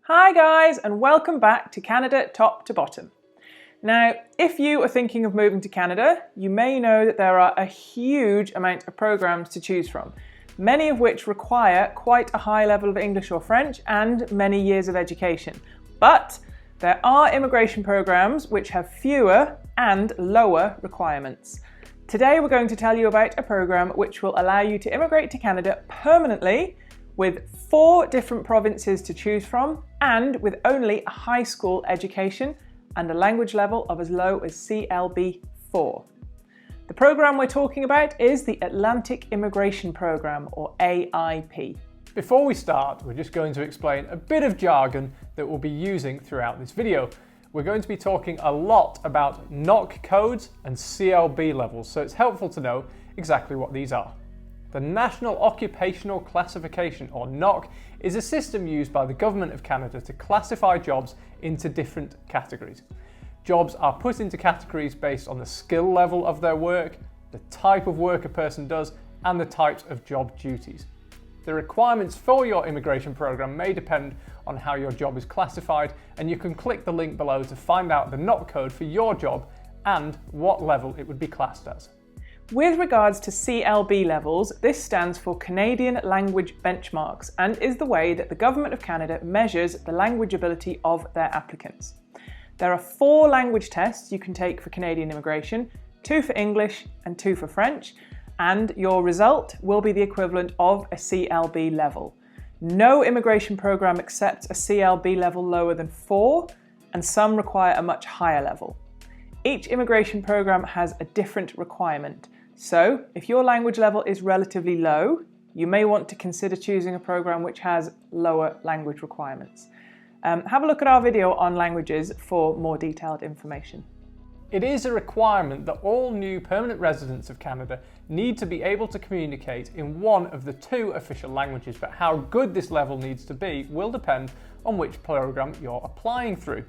Hi guys, and welcome back to Canada Top to Bottom. Now, if you are thinking of moving to Canada, you may know that there are a huge amount of programs to choose from, many of which require quite a high level of English or French and many years of education. But there are immigration programs which have fewer and lower requirements. Today we're going to tell you about a program which will allow you to immigrate to Canada permanently with 4 different provinces to choose from and with only a high school education and a language level of as low as CLB 4. The program we're talking about is the Atlantic Immigration Program, or AIP. Before we start, we're just going to explain a bit of jargon that we'll be using throughout this video. We're going to be talking a lot about NOC codes and CLB levels, so it's helpful to know exactly what these are. The National Occupational Classification, or NOC, is a system used by the Government of Canada to classify jobs into different categories. Jobs are put into categories based on the skill level of their work, the type of work a person does, and the types of job duties. The requirements for your immigration program may depend on how your job is classified, and you can click the link below to find out the NOC code for your job and what level it would be classed as. With regards to CLB levels, this stands for Canadian Language Benchmarks and is the way that the Government of Canada measures the language ability of their applicants. There are 4 language tests you can take for Canadian immigration, 2 for English and 2 for French, and your result will be the equivalent of a CLB level. No immigration program accepts a CLB level lower than 4, and some require a much higher level. Each immigration program has a different requirement. So, if your language level is relatively low, you may want to consider choosing a program which has lower language requirements. Have a look at our video on languages for more detailed information. It is a requirement that all new permanent residents of Canada need to be able to communicate in one of the 2 official languages, but how good this level needs to be will depend on which program you're applying through.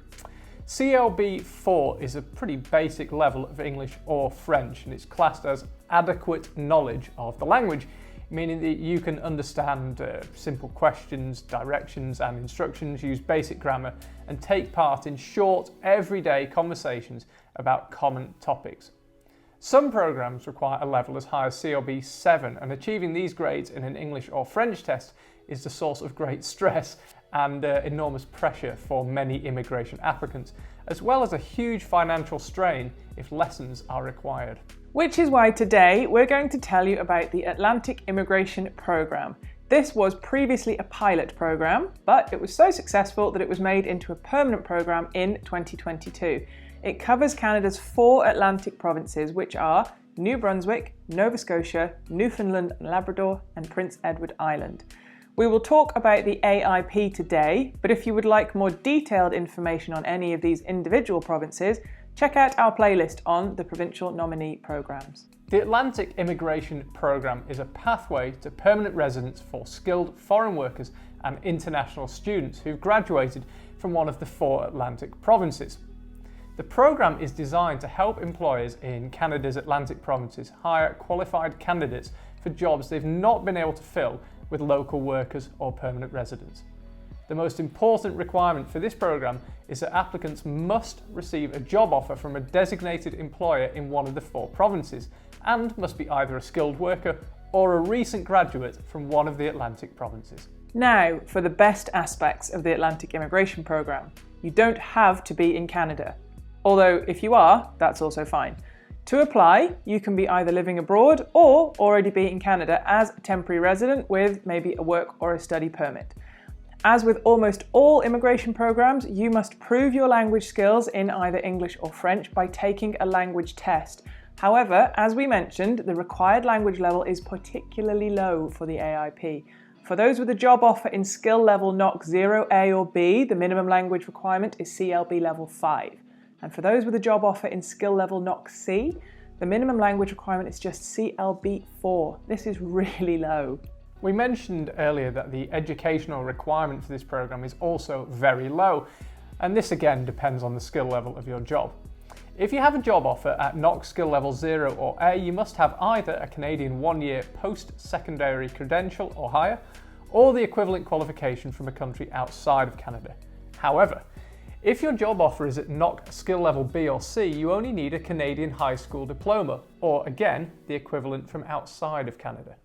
CLB 4 is a pretty basic level of English or French, and it's classed as adequate knowledge of the language, meaning that you can understand simple questions, directions and instructions, use basic grammar, and take part in short, everyday conversations about common topics. Some programs require a level as high as CLB 7, and achieving these grades in an English or French test is the source of great stress and enormous pressure for many immigration applicants, as well as a huge financial strain if lessons are required. Which is why today we're going to tell you about the Atlantic Immigration Program. This was previously a pilot program, but it was so successful that it was made into a permanent program in 2022. It covers Canada's 4 Atlantic provinces, which are New Brunswick, Nova Scotia, Newfoundland and Labrador, and Prince Edward Island. We will talk about the AIP today, but if you would like more detailed information on any of these individual provinces, check out our playlist on the provincial nominee programs. The Atlantic Immigration Program is a pathway to permanent residence for skilled foreign workers and international students who've graduated from one of the 4 Atlantic provinces. The program is designed to help employers in Canada's Atlantic provinces hire qualified candidates for jobs they've not been able to fill with local workers or permanent residents. The most important requirement for this program is that applicants must receive a job offer from a designated employer in one of the 4 provinces and must be either a skilled worker or a recent graduate from one of the Atlantic provinces. Now, for the best aspects of the Atlantic Immigration Program. You don't have to be in Canada, although if you are, that's also fine. To apply, you can be either living abroad or already be in Canada as a temporary resident with maybe a work or a study permit. As with almost all immigration programs, you must prove your language skills in either English or French by taking a language test. However, as we mentioned, the required language level is particularly low for the AIP. For those with a job offer in skill level NOC 0A or B, the minimum language requirement is CLB level 5. And for those with a job offer in skill level NOC C, the minimum language requirement is just CLB 4. This is really low. We mentioned earlier that the educational requirement for this program is also very low, and this again depends on the skill level of your job. If you have a job offer at NOC skill level 0 or A, you must have either a Canadian 1-year post-secondary credential or higher, or the equivalent qualification from a country outside of Canada. However, if your job offer is at NOC skill level B or C, you only need a Canadian high school diploma, or again, the equivalent from outside of Canada.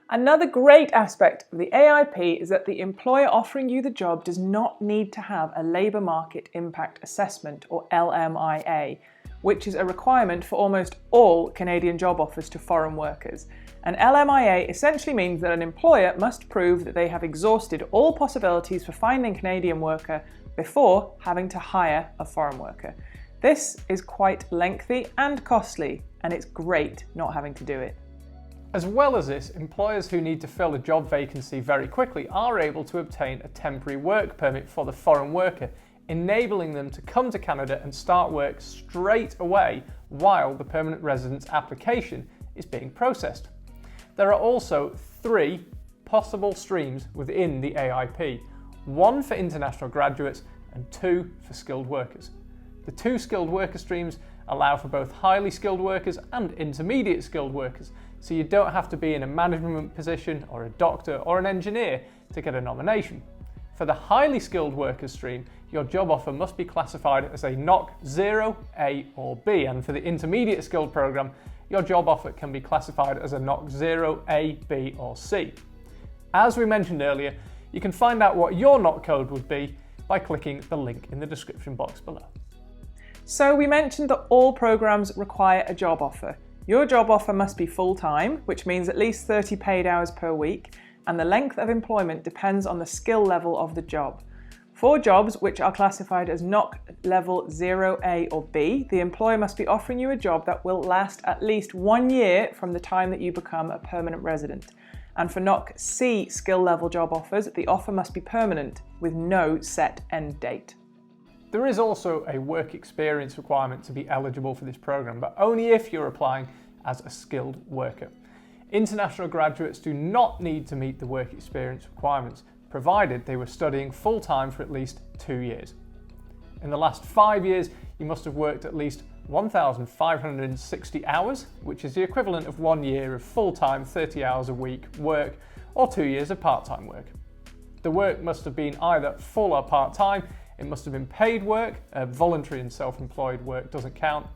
Another great aspect of the AIP is that the employer offering you the job does not need to have a Labour Market Impact Assessment, or LMIA, which is a requirement for almost all Canadian job offers to foreign workers. An LMIA essentially means that an employer must prove that they have exhausted all possibilities for finding a Canadian worker before having to hire a foreign worker. This is quite lengthy and costly, and it's great not having to do it. As well as this, employers who need to fill a job vacancy very quickly are able to obtain a temporary work permit for the foreign worker, enabling them to come to Canada and start work straight away while the permanent residence application is being processed. There are also 3 possible streams within the AIP, 1 for international graduates and 2 for skilled workers. The 2 skilled worker streams allow for both highly skilled workers and intermediate skilled workers, so you don't have to be in a management position or a doctor or an engineer to get a nomination. For the highly skilled workers stream, your job offer must be classified as a NOC 0, A or B, and for the intermediate skilled program, your job offer can be classified as a NOC 0, A, B or C. As we mentioned earlier, you can find out what your NOC code would be by clicking the link in the description box below. So we mentioned that all programs require a job offer. Your job offer must be full-time, which means at least 30 paid hours per week, and the length of employment depends on the skill level of the job. For jobs which are classified as NOC level 0A or B, the employer must be offering you a job that will last at least 1 year from the time that you become a permanent resident. And for NOC C skill level job offers, the offer must be permanent with no set end date. There is also a work experience requirement to be eligible for this program, but only if you're applying as a skilled worker. International graduates do not need to meet the work experience requirements, provided they were studying full-time for at least 2 years. In the last 5 years, you must have worked at least 1,560 hours, which is the equivalent of 1 year of full-time 30 hours a week work, or 2 years of part-time work. The work must have been either full or part-time, it must have been paid work, voluntary and self-employed work doesn't count.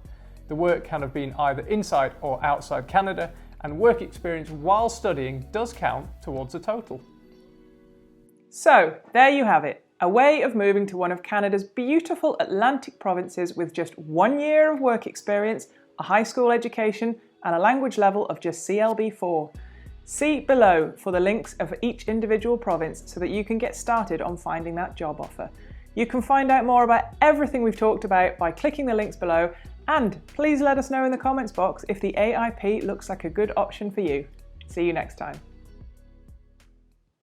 The work can have been either inside or outside Canada, and work experience while studying does count towards the total. So, there you have it, a way of moving to one of Canada's beautiful Atlantic provinces with just 1 year of work experience, a high school education, and a language level of just CLB4. See below for the links of each individual province so that you can get started on finding that job offer. You can find out more about everything we've talked about by clicking the links below, and please let us know in the comments box if the AIP looks like a good option for you. See you next time.